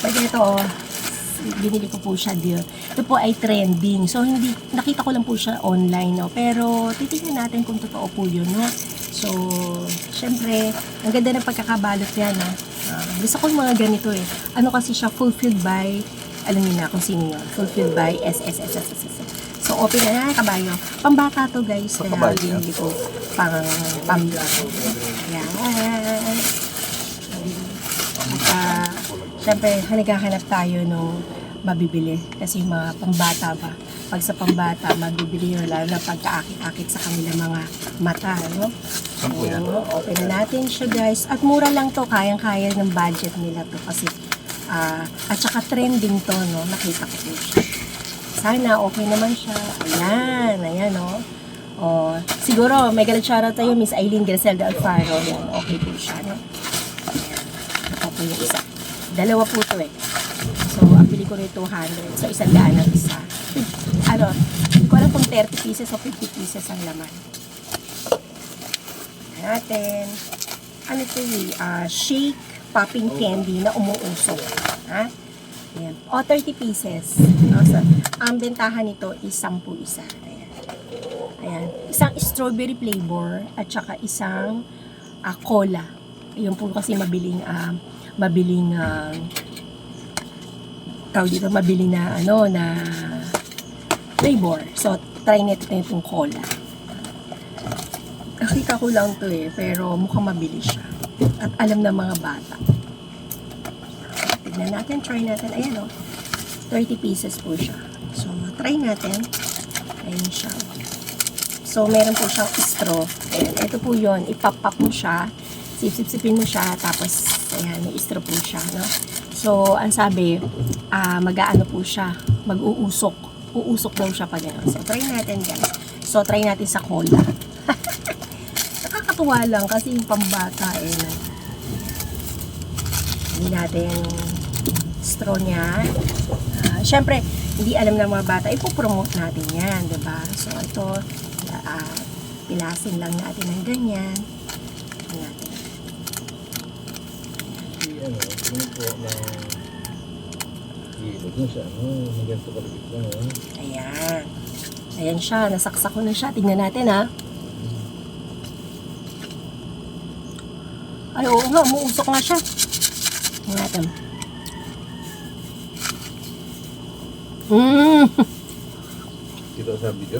Pag ito, binili ko po siya deal. Ito po ay trending. So, hindi, nakita ko lang po siya online, no? Pero, titignan natin kung totoo po yun, no? So, syempre, ang ganda ng pagkakabalot niya, no? Gusto ko yung mga ganito, eh. Ano kasi siya, fulfilled by, alam niyo na kung sino yun. Fulfilled by SSSSSS. So, open na kabayo. Pambata to, guys. Kaya, binili ko pang-vlog. Yan. At, syempre, naghahanap tayo nung mabibili. Kasi yung mga pambata ba, pag sa pambata, mabibili yun, lalo na pagkaakit-akit sa kanilang mga mata, no? So, open na natin siya, guys. At mura lang to, kayang-kaya ng budget nila to. Kasi, at saka trending to, no? Nakita ko po siya. Sana, okay naman siya. Ayan, ayan, no? O, siguro, may galit shoutout tayo, Miss Aileen Griselda Alfaro. Yan, okay po siya, no? Ayan, ito po yung isa. Dalawa po to, eh. So, ang bili ko rin 200. So, 100 ang isa. Ano, hindi ko alam kung 30 pieces o 50 pieces ang laman. Natin. Ano ito shake popping candy na umuusok. Ha? Ayan. O, 30 pieces. No? So, ang bentahan nito is 10 isa. Ayan. Ayan. Isang strawberry flavor at saka isang cola. Yun po kasi mabiling tawag dito, mabili na na flavor. So, try nito itong cola. Nakita ko lang to pero mukhang mabili siya. At alam ng mga bata. Tignan natin, try natin. Ayan 30 pieces po siya. So, try natin. Ayan siya. So, meron po siyang straw. Ayan, ito po yun. Ipap-pop mo siya. Sip-sip-sipin mo siya. Tapos, ayan, may straw po siya, no? So, ang sabi, mag-aano po siya, mag-uusok. Uusok daw siya pa gano'n. So, try natin guys. So, try natin sa cola. Nakakatuwa lang kasi yung pambata hindi natin straw niya. Siyempre, hindi alam ng mga bata, ipopromote natin yan, diba? So, ito, pilasin lang natin ng ganyan. Natin. Ayan. Ayan siya. Nasaksak ko na siya. Tingnan natin, ha. Ay, oo nga. Umuusok nga siya. Tingnan natin. Kita sa video?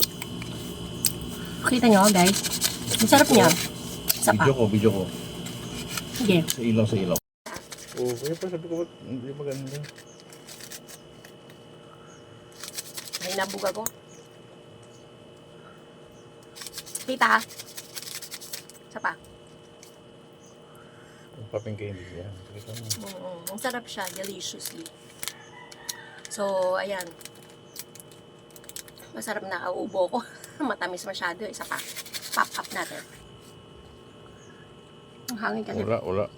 Kita nyo, guys. Ang sarap niya. Isa pa. Video ko. Sige. Sa ilaw. Oo, kaya pa sabi ko, hindi maganda. Ay, nabuga ko. Kita. Isa pa. Popping candy yan. Ang sarap siya. Deliciously. So, ayan. Masarap na kauubo ko. Matamis masyado. Isa pa. Pop up natin. Ang hangin kasi. Wala.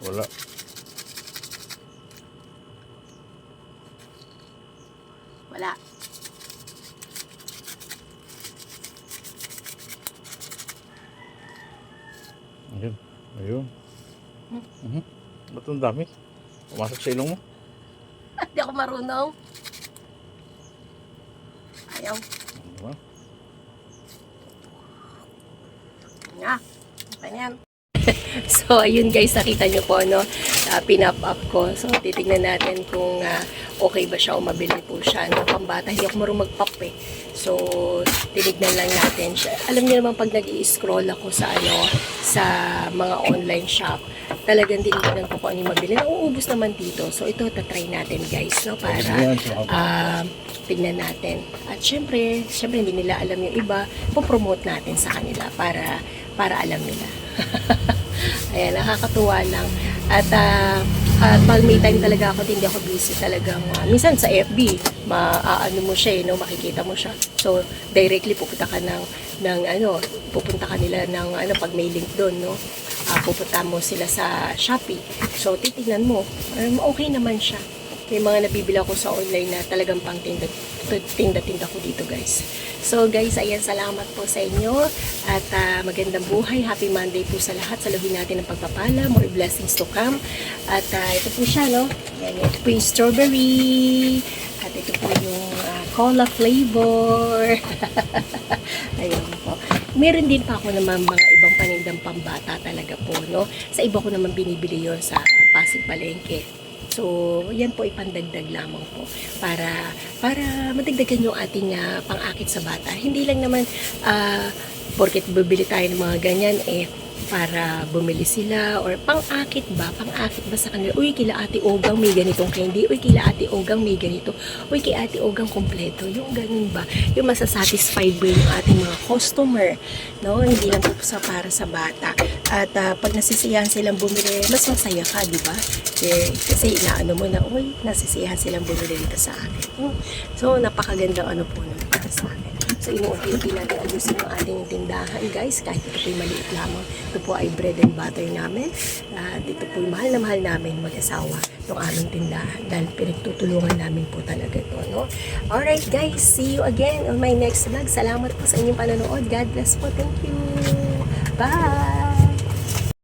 Wala. Ayun. Ba't ang dami? Pumasok sa ilong mo? Hindi ako marunong. Ayaw. Diba? Nga. Ganyan. So, ayun guys, nakita nyo po, no? Pinap up ko. So, titignan natin kung okay ba siya o mabili po siya. No? Pambata, hindi ako marunong mag-pop So, tinignan lang natin siya. Alam niyo naman pag nag-i-scroll ako sa sa mga online shop, talagang tinignan ko kung ano yung mabili. Nauubos naman dito. So, ito, tatry natin guys, no? Para tignan natin. At syempre hindi nila alam yung iba, po-promote natin sa kanila para alam nila. Ayan, nakakatuwa lang. At pag may time talaga ako, hindi ako busy talagang, minsan sa FB, maaano mo siya, no? Makikita mo siya. So, directly pupunta ka pupunta ka nila ng, pag may link doon, no? Pupunta mo sila sa Shopee. So, titignan mo. Okay naman siya. May mga nabibili ako sa online na talagang pang tinda ko dito guys. So guys, ayan, salamat po sa inyo at magandang buhay. Happy Monday po sa lahat. Saluhin natin ang pagpapala. More blessings to come. At ito po siya, no? Yan, ito po yung strawberry. At ito po yung cola flavor. Ayun po. Meron din pa ako naman mga ibang panindang pambata talaga po, no? Sa iba ko naman binibili yon sa Pasig Palengke. So, yan po ipandagdag lamang po para madagdagan yung ating pang-akit sa bata. Hindi lang naman porket bibili tayo ng mga ganyan para bumili sila or pang-akit ba sa kanila. Uy, kila Ate Ogang may ganitong candy. Uy, kila Ate Ogang may ganito. Uy, kila Ate Ogang kompleto. Yung ganun ba? Yung masasatisfied ba yung ating mga customer, no? Hindi lang po para sa bata. At pag nasisiyahan silang bumili, mas masaya ka, di ba? Kasi inaano mo na, uy, nasisiyahan silang bumili dito sa akin. So, napakagandang ano po nun para sa akin. So, inuunti-unti natin ayusin yung ating tindahan, guys. Kahit ito po'y maliit lamang. Ito po ay bread and butter namin. At ito po'y mahal na mahal namin mag-asawa ng aming tindahan. Dahil pinagtutulungan namin po talaga ito, no? Alright, guys. See you again on my next vlog. Salamat po sa inyong panonood. God bless po. Thank you. Bye!